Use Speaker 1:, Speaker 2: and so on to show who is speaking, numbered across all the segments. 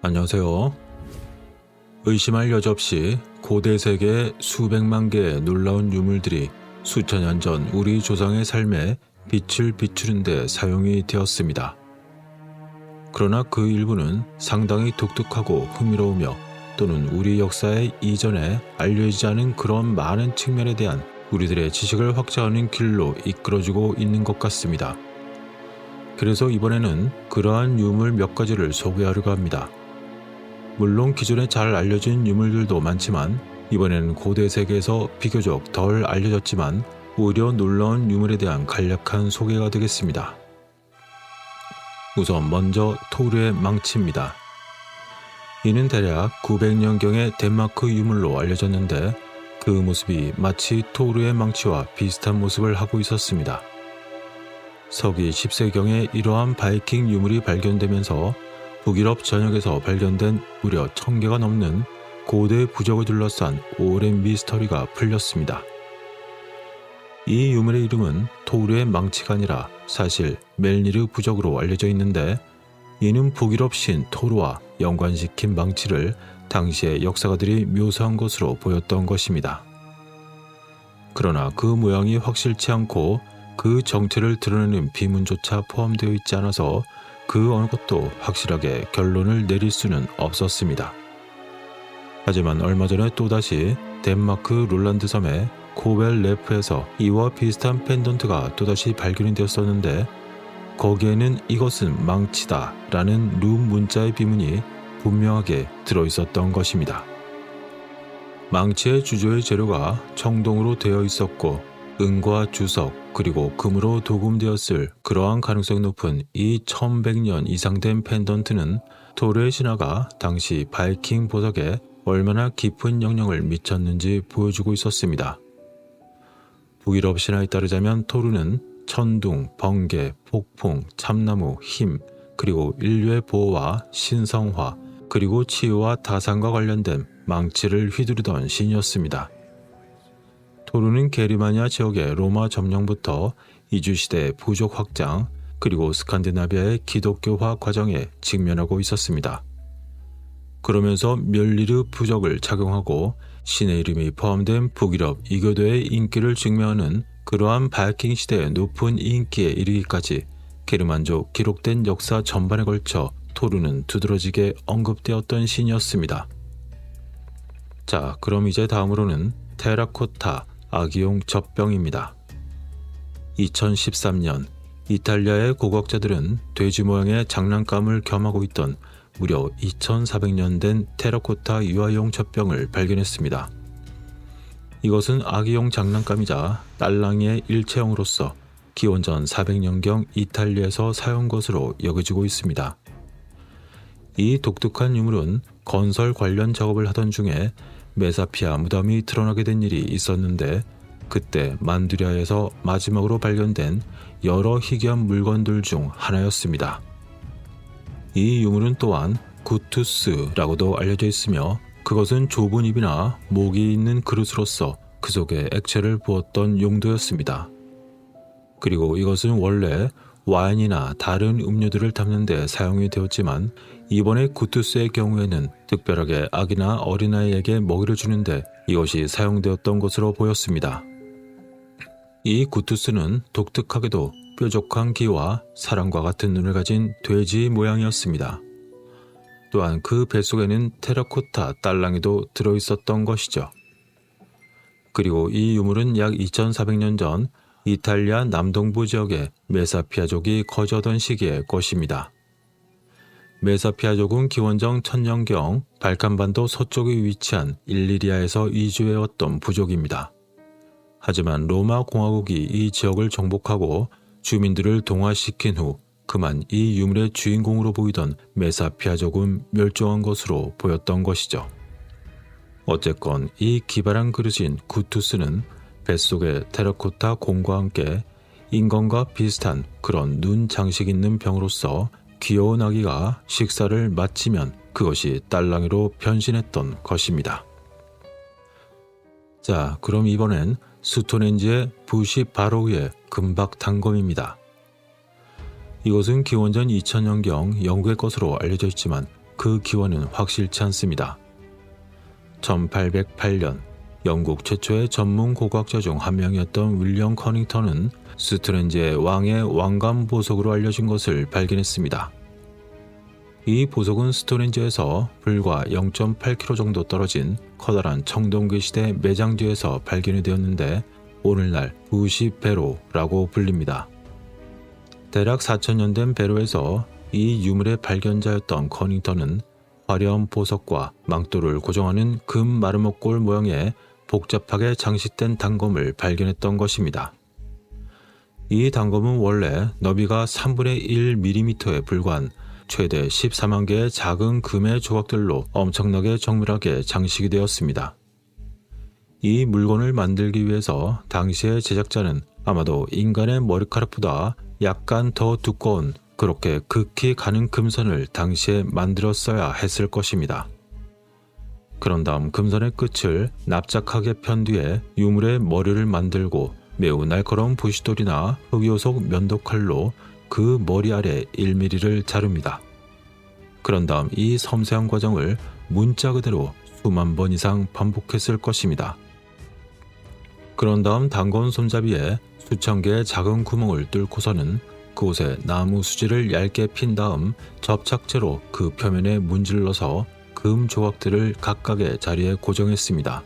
Speaker 1: 안녕하세요. 의심할 여지 없이 고대 세계의 수백만 개의 놀라운 유물들이 수천 년 전 우리 조상의 삶에 빛을 비추는 데 사용이 되었습니다. 그러나 그 일부는 상당히 독특하고 흥미로우며 또는 우리 역사의 이전에 알려지지 않은 그런 많은 측면에 대한 우리들의 지식을 확장하는 길로 이끌어주고 있는 것 같습니다. 그래서 이번에는 그러한 유물 몇 가지를 소개하려고 합니다. 물론 기존에 잘 알려진 유물들도 많지만 이번에는 고대 세계에서 비교적 덜 알려졌지만 오히려 놀라운 유물에 대한 간략한 소개가 되겠습니다. 우선 먼저 토르의 망치입니다. 이는 대략 900년경의 덴마크 유물로 알려졌는데 그 모습이 마치 토르의 망치와 비슷한 모습을 하고 있었습니다. 서기 10세경에 이러한 바이킹 유물이 발견되면서 북유럽 전역에서 발견된 무려 1000개가 넘는 고대 부적을 둘러싼 오랜 미스터리가 풀렸습니다. 이 유물의 이름은 토르의 망치가 아니라 사실 멜니르 부적으로 알려져 있는데 이는 북유럽 신 토르와 연관시킨 망치를 당시의 역사가들이 묘사한 것으로 보였던 것입니다. 그러나 그 모양이 확실치 않고 그 정체를 드러내는 비문조차 포함되어 있지 않아서 그 어느 것도 확실하게 결론을 내릴 수는 없었습니다. 하지만 얼마 전에 또다시 덴마크 롤란드 섬의 코벨레프에서 이와 비슷한 펜던트가 또다시 발견이 되었었는데 거기에는 이것은 망치다 라는 룸 문자의 비문이 분명하게 들어있었던 것입니다. 망치의 주조의 재료가 청동으로 되어 있었고 은과 주석 그리고 금으로 도금되었을 그러한 가능성이 높은 이 1100년 이상 된 펜던트는 토르의 신화가 당시 바이킹 보석에 얼마나 깊은 영향을 미쳤는지 보여주고 있었습니다. 북유럽 신화에 따르자면 토르는 천둥, 번개, 폭풍, 참나무, 힘, 그리고 인류의 보호와 신성화, 그리고 치유와 다산과 관련된 망치를 휘두르던 신이었습니다. 토르는 게르마니아 지역의 로마 점령부터 이주시대의 부족 확장, 그리고 스칸디나비아의 기독교화 과정에 직면하고 있었습니다. 그러면서 멸리르 부적을 착용하고 신의 이름이 포함된 북유럽 이교도의 인기를 증명하는 그러한 바이킹 시대의 높은 인기에 이르기까지 게르만족 기록된 역사 전반에 걸쳐 토르는 두드러지게 언급되었던 신이었습니다. 자, 그럼 이제 다음으로는 테라코타 아기용 젖병입니다. 2013년 이탈리아의 고고학자들은 돼지 모양의 장난감을 겸하고 있던 무려 2400년 된 테라코타 유아용 젖병을 발견했습니다. 이것은 아기용 장난감이자 딸랑이의 일체형으로서 기원전 400년경 이탈리아에서 사용 것으로 여겨지고 있습니다. 이 독특한 유물은 건설 관련 작업을 하던 중에 메사피아 무덤이 드러나게 된 일이 있었는데 그때 만두리아에서 마지막으로 발견된 여러 희귀한 물건들 중 하나였습니다. 이 유물은 또한 구투스라고도 알려져 있으며 그것은 좁은 입이나 목이 있는 그릇으로서 그 속에 액체를 부었던 용도였습니다. 그리고 이것은 원래 와인이나 다른 음료들을 담는 데 사용이 되었지만 이번에 구투스의 경우에는 특별하게 아기나 어린아이에게 먹이를 주는데 이것이 사용되었던 것으로 보였습니다. 이 구투스는 독특하게도 뾰족한 귀와 사람과 같은 눈을 가진 돼지 모양이었습니다. 또한 그 뱃속에는 테라코타 딸랑이도 들어있었던 것이죠. 그리고 이 유물은 약 2400년 전 이탈리아 남동부 지역의 메사피아족이 거주하던 시기의 것입니다. 메사피아족은 기원전 1000년경 발칸반도 서쪽에 위치한 일리리아에서 이주해왔던 부족입니다. 하지만 로마 공화국이 이 지역을 정복하고 주민들을 동화시킨 후 그만 이 유물의 주인공으로 보이던 메사피아족은 멸종한 것으로 보였던 것이죠. 어쨌건 이 기발한 그릇인 구투스는 뱃속에 테라코타 공과 함께 인건과 비슷한 그런 눈 장식 있는 병으로서 귀여운 아기가 식사를 마치면 그것이 딸랑이로 변신했던 것입니다. 자, 그럼 이번엔 스톤헨지의 부시 바로우의 금박 단검입니다. 이것은 기원전 2000년경 영국의 것으로 알려져 있지만 그 기원은 확실치 않습니다. 1808년 영국 최초의 전문 고고학자 중 한 명이었던 윌리엄 커닝턴은 스톤헨지의 왕의 왕관 보석으로 알려진 것을 발견했습니다. 이 보석은 스톤헨지에서 불과 0.8km 정도 떨어진 커다란 청동기 시대 매장 뒤에서 발견이 되었는데 오늘날 부시베로라고 불립니다. 대략 4,000년 된 베로에서 이 유물의 발견자였던 커닝턴은 화려한 보석과 망토를 고정하는 금 마르모골 모양의 복잡하게 장식된 단검을 발견했던 것입니다. 이 단검은 원래 너비가 3분의 1mm에 불과한 최대 14만 개의 작은 금의 조각들로 엄청나게 정밀하게 장식이 되었습니다. 이 물건을 만들기 위해서 당시의 제작자는 아마도 인간의 머리카락보다 약간 더 두꺼운 그렇게 극히 가는 금선을 당시에 만들었어야 했을 것입니다. 그런 다음 금선의 끝을 납작하게 편 뒤에 유물의 머리를 만들고 매우 날카로운 부싯돌이나 흑요석 면도칼로 그 머리 아래 1mm를 자릅니다. 그런 다음 이 섬세한 과정을 문자 그대로 수만 번 이상 반복했을 것입니다. 그런 다음 단검 손잡이에 수천 개의 작은 구멍을 뚫고서는 그곳에 나무 수지를 얇게 핀 다음 접착제로 그 표면에 문질러서 금 조각들을 각각의 자리에 고정했습니다.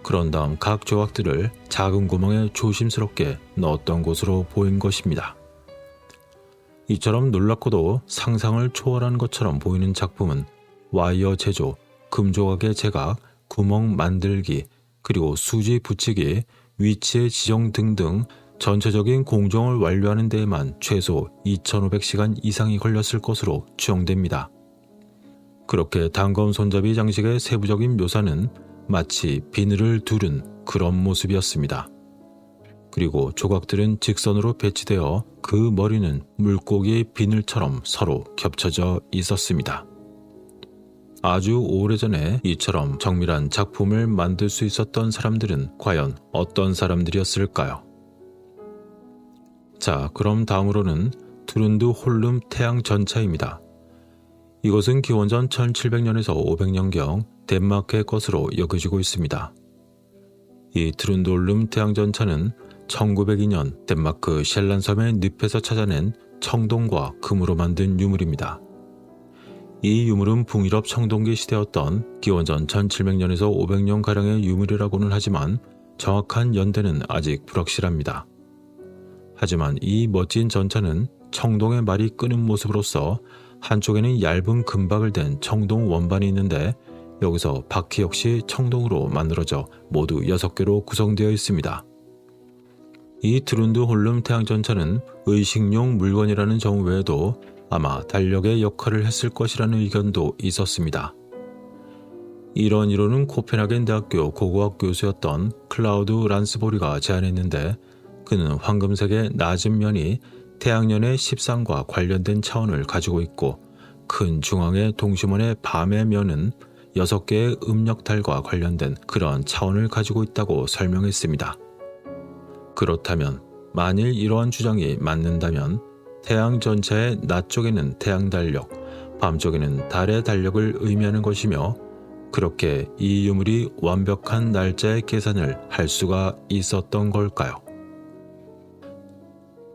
Speaker 1: 그런 다음 각 조각들을 작은 구멍에 조심스럽게 넣었던 것으로 보인 것입니다. 이처럼 놀랍고도 상상을 초월한 것처럼 보이는 작품은 와이어 제조, 금조각의 제각, 구멍 만들기, 그리고 수지 붙이기, 위치의 지정 등등 전체적인 공정을 완료하는 데에만 최소 2,500시간 이상이 걸렸을 것으로 추정됩니다. 그렇게 단검 손잡이 장식의 세부적인 묘사는 마치 비늘을 두른 그런 모습이었습니다. 그리고 조각들은 직선으로 배치되어 그 머리는 물고기의 비늘처럼 서로 겹쳐져 있었습니다. 아주 오래전에 이처럼 정밀한 작품을 만들 수 있었던 사람들은 과연 어떤 사람들이었을까요? 자, 그럼 다음으로는 트룬드 홀름 태양 전차입니다. 이것은 기원전 1700년에서 500년경 덴마크의 것으로 여겨지고 있습니다. 이 트룬드 홀름 태양 전차는 1902년 덴마크 셸란섬의 늪에서 찾아낸 청동과 금으로 만든 유물입니다. 이 유물은 북유럽 청동기 시대였던 기원전 1700년에서 500년가량의 유물이라고는 하지만 정확한 연대는 아직 불확실합니다. 하지만 이 멋진 전차는 청동의 말이 끄는 모습으로서 한쪽에는 얇은 금박을 댄 청동 원반이 있는데 여기서 바퀴 역시 청동으로 만들어져 모두 6개로 구성되어 있습니다. 이 트룬드 홀름 태양전차는 의식용 물건이라는 점 외에도 아마 달력의 역할을 했을 것이라는 의견도 있었습니다. 이런 이론은 코펜하겐 대학교 고고학 교수였던 클라우드 란스보리가 제안했는데 그는 황금색의 낮은 면이 태양년의 13과 관련된 차원을 가지고 있고 큰 중앙의 동심원의 밤의 면은 6개의 음력달과 관련된 그런 차원을 가지고 있다고 설명했습니다. 그렇다면 만일 이러한 주장이 맞는다면 태양 전차의 낮 쪽에는 태양 달력, 밤 쪽에는 달의 달력을 의미하는 것이며 그렇게 이 유물이 완벽한 날짜의 계산을 할 수가 있었던 걸까요?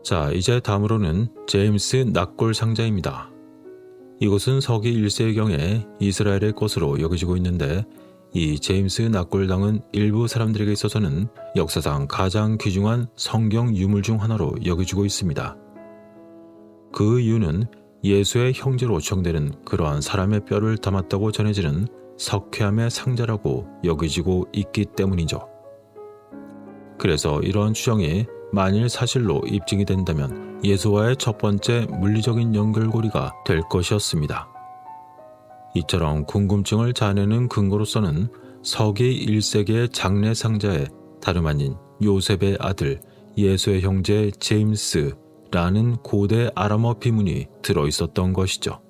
Speaker 1: 자, 이제 다음으로는 제임스 낫골 상자입니다. 이것은 서기 1세기경에 이스라엘의 것으로 여겨지고 있는데 이 제임스 낫골당은 일부 사람들에게 있어서는 역사상 가장 귀중한 성경 유물 중 하나로 여겨지고 있습니다. 그 이유는 예수의 형제로 추정되는 그러한 사람의 뼈를 담았다고 전해지는 석회암의 상자라고 여겨지고 있기 때문이죠. 그래서 이러한 추정이 만일 사실로 입증이 된다면 예수와의 첫 번째 물리적인 연결고리가 될 것이었습니다. 이처럼 궁금증을 자아내는 근거로서는 서기 1세기의 장례 상자에 다름 아닌 요셉의 아들 예수의 형제 제임스라는 고대 아람어 비문이 들어있었던 것이죠.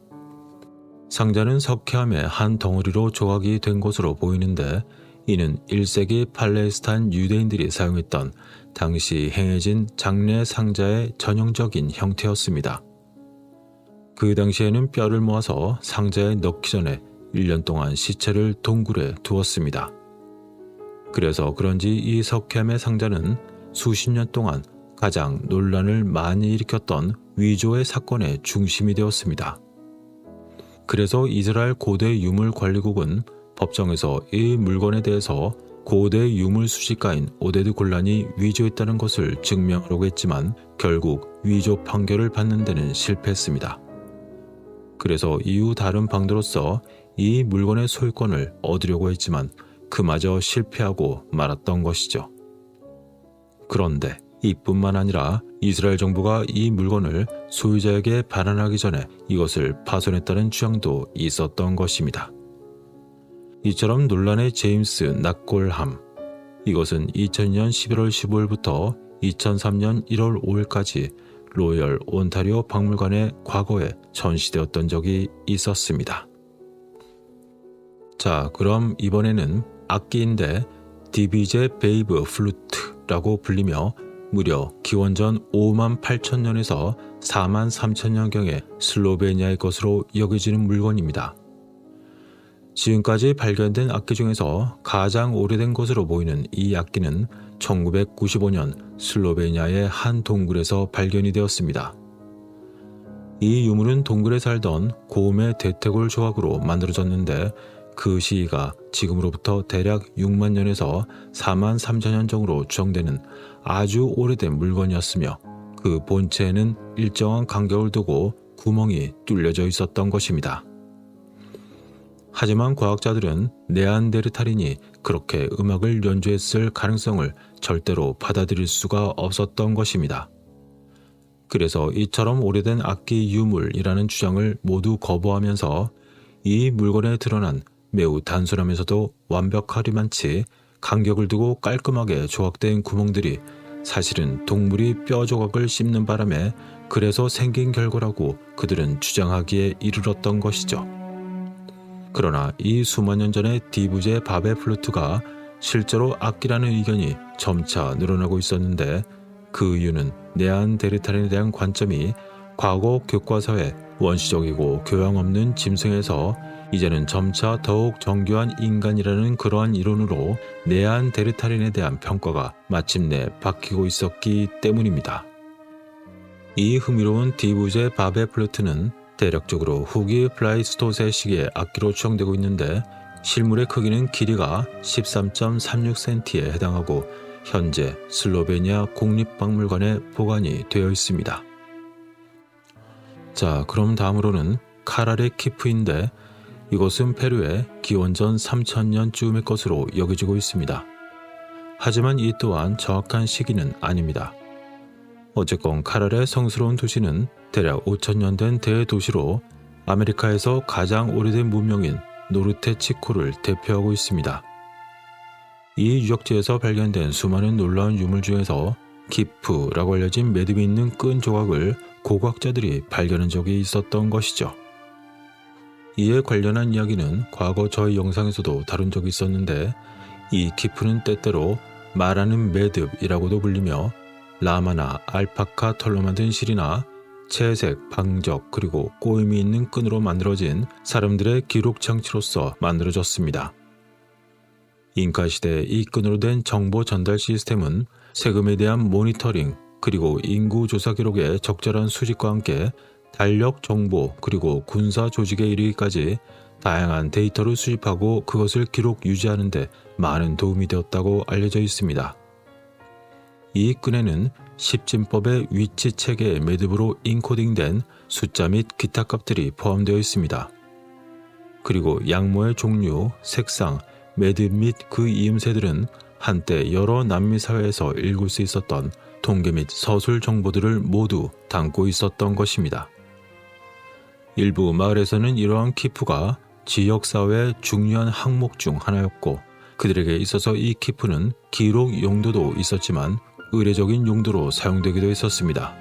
Speaker 1: 상자는 석회암의 한 덩어리로 조각이 된 것으로 보이는데 이는 1세기 팔레스타인 유대인들이 사용했던 당시 행해진 장례 상자의 전형적인 형태였습니다. 그 당시에는 뼈를 모아서 상자에 넣기 전에 1년 동안 시체를 동굴에 두었습니다. 그래서 그런지 이 석회암의 상자는 수십 년 동안 가장 논란을 많이 일으켰던 위조의 사건의 중심이 되었습니다. 그래서 이스라엘 고대 유물관리국은 법정에서 이 물건에 대해서 고대 유물 수집가인 오데드 곤란이 위조했다는 것을 증명하려고 했지만 결국 위조 판결을 받는 데는 실패했습니다. 그래서 이후 다른 방도로서 이 물건의 소유권을 얻으려고 했지만 그마저 실패하고 말았던 것이죠. 그런데 이뿐만 아니라 이스라엘 정부가 이 물건을 소유자에게 반환하기 전에 이것을 파손했다는 주장도 있었던 것입니다. 이처럼 논란의 제임스 낙골함, 이것은 2002년 11월 15일부터 2003년 1월 5일까지 로열 온타리오 박물관에 과거에 전시되었던 적이 있었습니다. 자, 그럼 이번에는 악기인데 디비제 베이브 플루트라고 불리며 무려 기원전 5만 8천 년에서 4만 3천 년경의 슬로베니아의 것으로 여겨지는 물건입니다. 지금까지 발견된 악기 중에서 가장 오래된 것으로 보이는 이 악기는 1995년 슬로베니아의 한 동굴에서 발견이 되었습니다. 이 유물은 동굴에 살던 고움의 대퇴골 조각으로 만들어졌는데 그 시기가 지금으로부터 대략 6만 년에서 4만 3천 년 정도로 추정되는 아주 오래된 물건이었으며 그 본체에는 일정한 간격을 두고 구멍이 뚫려져 있었던 것입니다. 하지만 과학자들은 네안데르탈인이 그렇게 음악을 연주했을 가능성을 절대로 받아들일 수가 없었던 것입니다. 그래서 이처럼 오래된 악기 유물이라는 주장을 모두 거부하면서 이 물건에 드러난 매우 단순하면서도 완벽하리만치 간격을 두고 깔끔하게 조각된 구멍들이 사실은 동물이 뼈 조각을 씹는 바람에 그래서 생긴 결과라고 그들은 주장하기에 이르렀던 것이죠. 그러나 이 수만 년 전의 디부제 바베 플루트가 실제로 악기라는 의견이 점차 늘어나고 있었는데 그 이유는 네안데르탈인에 대한 관점이 과거 교과서에 원시적이고 교양 없는 짐승에서 이제는 점차 더욱 정교한 인간이라는 그러한 이론으로 네안데르탈인에 대한 평가가 마침내 바뀌고 있었기 때문입니다. 이 흥미로운 디부제 바베 플루트는 대략적으로 후기 플라이스토세 시기의 악기로 추정되고 있는데 실물의 크기는 길이가 13.36cm에 해당하고 현재 슬로베니아 국립박물관에 보관이 되어 있습니다. 자, 그럼 다음으로는 카라레 키프인데 이것은 페루의 기원전 3000년쯤의 것으로 여겨지고 있습니다. 하지만 이 또한 정확한 시기는 아닙니다. 어쨌건 카라레 성스러운 도시는 대략 5000년 된 대도시로 아메리카에서 가장 오래된 문명인 노르테 치코를 대표하고 있습니다. 이 유적지에서 발견된 수많은 놀라운 유물 중에서 키프라고 알려진 매듭이 있는 끈 조각을 고고학자들이 발견한 적이 있었던 것이죠. 이에 관련한 이야기는 과거 저희 영상에서도 다룬 적이 있었는데 이 키프는 때때로 말하는 매듭이라고도 불리며 라마나 알파카 털로 만든 실이나 채색, 방적 그리고 꼬임이 있는 끈으로 만들어진 사람들의 기록 장치로서 만들어졌습니다. 잉카 시대 이 끈으로 된 정보 전달 시스템은 세금에 대한 모니터링 그리고 인구 조사 기록의 적절한 수집과 함께 달력 정보 그리고 군사 조직에 이르기까지 다양한 데이터를 수집하고 그것을 기록 유지하는 데 많은 도움이 되었다고 알려져 있습니다. 이 끈에는 십진법의 위치 체계의 매듭으로 인코딩된 숫자 및 기타 값들이 포함되어 있습니다. 그리고 양모의 종류, 색상, 매듭 및 그 이음새들은 한때 여러 남미 사회에서 읽을 수 있었던 통계 및 서술 정보들을 모두 담고 있었던 것입니다. 일부 마을에서는 이러한 키프가 지역사회의 중요한 항목 중 하나였고 그들에게 있어서 이 키프는 기록 용도도 있었지만 의례적인 용도로 사용되기도 했었습니다.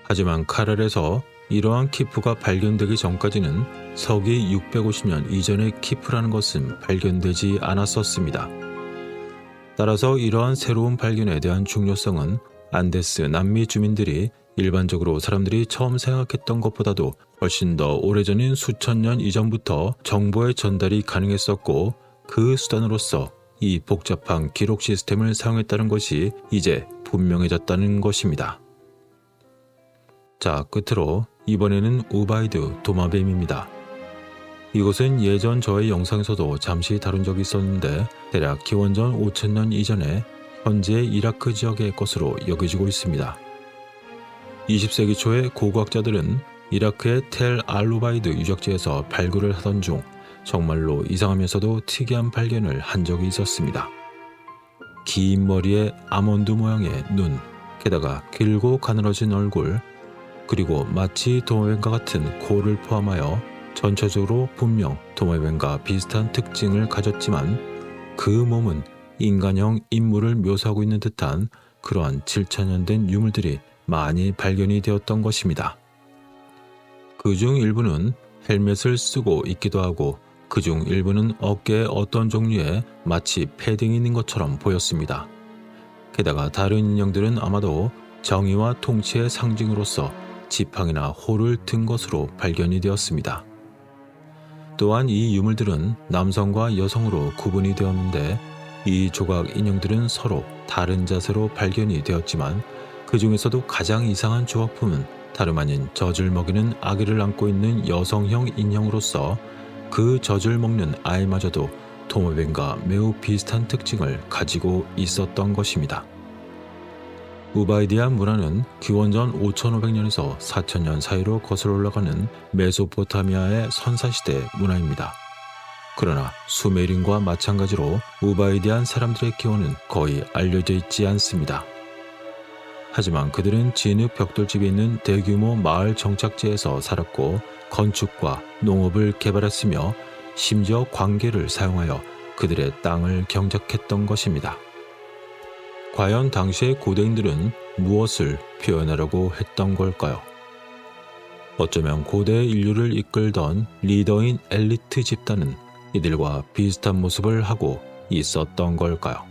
Speaker 1: 하지만 카랄에서 이러한 키프가 발견되기 전까지는 서기 650년 이전의 키프라는 것은 발견되지 않았었습니다. 따라서 이러한 새로운 발견에 대한 중요성은 안데스 남미 주민들이 일반적으로 사람들이 처음 생각했던 것보다도 훨씬 더 오래전인 수천 년 이전부터 정보의 전달이 가능했었고 그 수단으로서 이 복잡한 기록 시스템을 사용했다는 것이 이제 분명해졌다는 것입니다. 자, 끝으로 이번에는 우바이드 도마뱀입니다. 이곳은 예전 저의 영상에서도 잠시 다룬 적이 있었는데 대략 기원전 5000년 이전에 현재의 이라크 지역의 것으로 여겨지고 있습니다. 20세기 초에 고고학자들은 이라크의 텔 알루바이드 유적지에서 발굴을 하던 중 정말로 이상하면서도 특이한 발견을 한 적이 있었습니다. 긴 머리에 아몬드 모양의 눈, 게다가 길고 가늘어진 얼굴, 그리고 마치 도마뱀과 같은 코를 포함하여 전체적으로 분명 도마뱀과 비슷한 특징을 가졌지만 그 몸은 인간형 인물을 묘사하고 있는 듯한 그러한 7000년 된 유물들이 많이 발견이 되었던 것입니다. 그중 일부는 헬멧을 쓰고 있기도 하고 그중 일부는 어깨에 어떤 종류의 마치 패딩이 있는 것처럼 보였습니다. 게다가 다른 인형들은 아마도 정의와 통치의 상징으로서 지팡이나 호를 든 것으로 발견이 되었습니다. 또한 이 유물들은 남성과 여성으로 구분이 되었는데 이 조각 인형들은 서로 다른 자세로 발견이 되었지만 그 중에서도 가장 이상한 조각품은 다름 아닌 젖을 먹이는 아기를 안고 있는 여성형 인형으로서 그 젖을 먹는 아이마저도 도마뱀과 매우 비슷한 특징을 가지고 있었던 것입니다. 우바이디안 문화는 기원전 5500년에서 4000년 사이로 거슬러 올라가는 메소포타미아의 선사시대 문화입니다. 그러나 수메린과 마찬가지로 우바이디안 사람들의 기원은 거의 알려져 있지 않습니다. 하지만 그들은 진흙 벽돌집이 있는 대규모 마을 정착지에서 살았고 건축과 농업을 개발했으며 심지어 광계를 사용하여 그들의 땅을 경작했던 것입니다. 과연 당시의 고대인들은 무엇을 표현하려고 했던 걸까요? 어쩌면 고대 인류를 이끌던 리더인 엘리트 집단은 이들과 비슷한 모습을 하고 있었던 걸까요?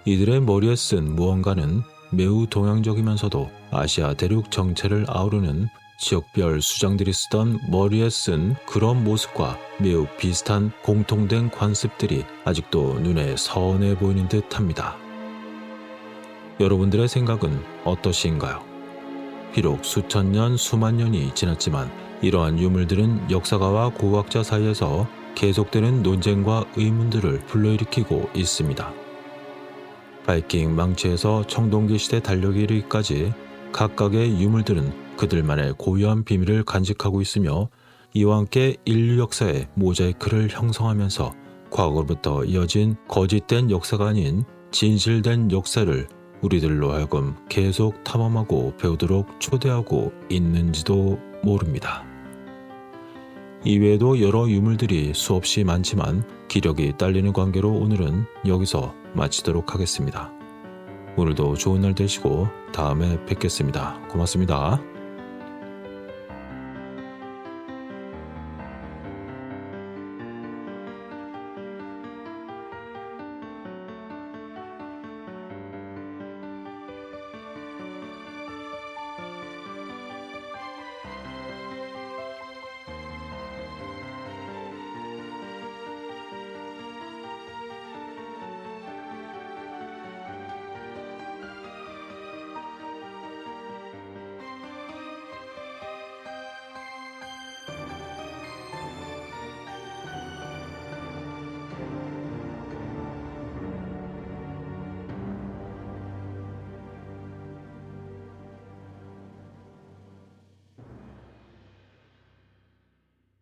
Speaker 1: 이들의 머리에 쓴 무언가는 매우 동양적이면서도 아시아 대륙 정체를 아우르는 지역별 수장들이 쓰던 머리에 쓴 그런 모습과 매우 비슷한 공통된 관습들이 아직도 눈에 선해 보이는 듯합니다. 여러분들의 생각은 어떠신가요? 비록 수천 년, 수만 년이 지났지만 이러한 유물들은 역사가와 고고학자 사이에서 계속되는 논쟁과 의문들을 불러일으키고 있습니다. 바이킹 망치에서 청동기 시대 달력에 이르기까지 각각의 유물들은 그들만의 고유한 비밀을 간직하고 있으며 이와 함께 인류 역사의 모자이크를 형성하면서 과거로부터 이어진 거짓된 역사가 아닌 진실된 역사를 우리들로 하여금 계속 탐험하고 배우도록 초대하고 있는지도 모릅니다. 이외에도 여러 유물들이 수없이 많지만 기력이 딸리는 관계로 오늘은 여기서 마치도록 하겠습니다. 오늘도 좋은 날 되시고 다음에 뵙겠습니다. 고맙습니다.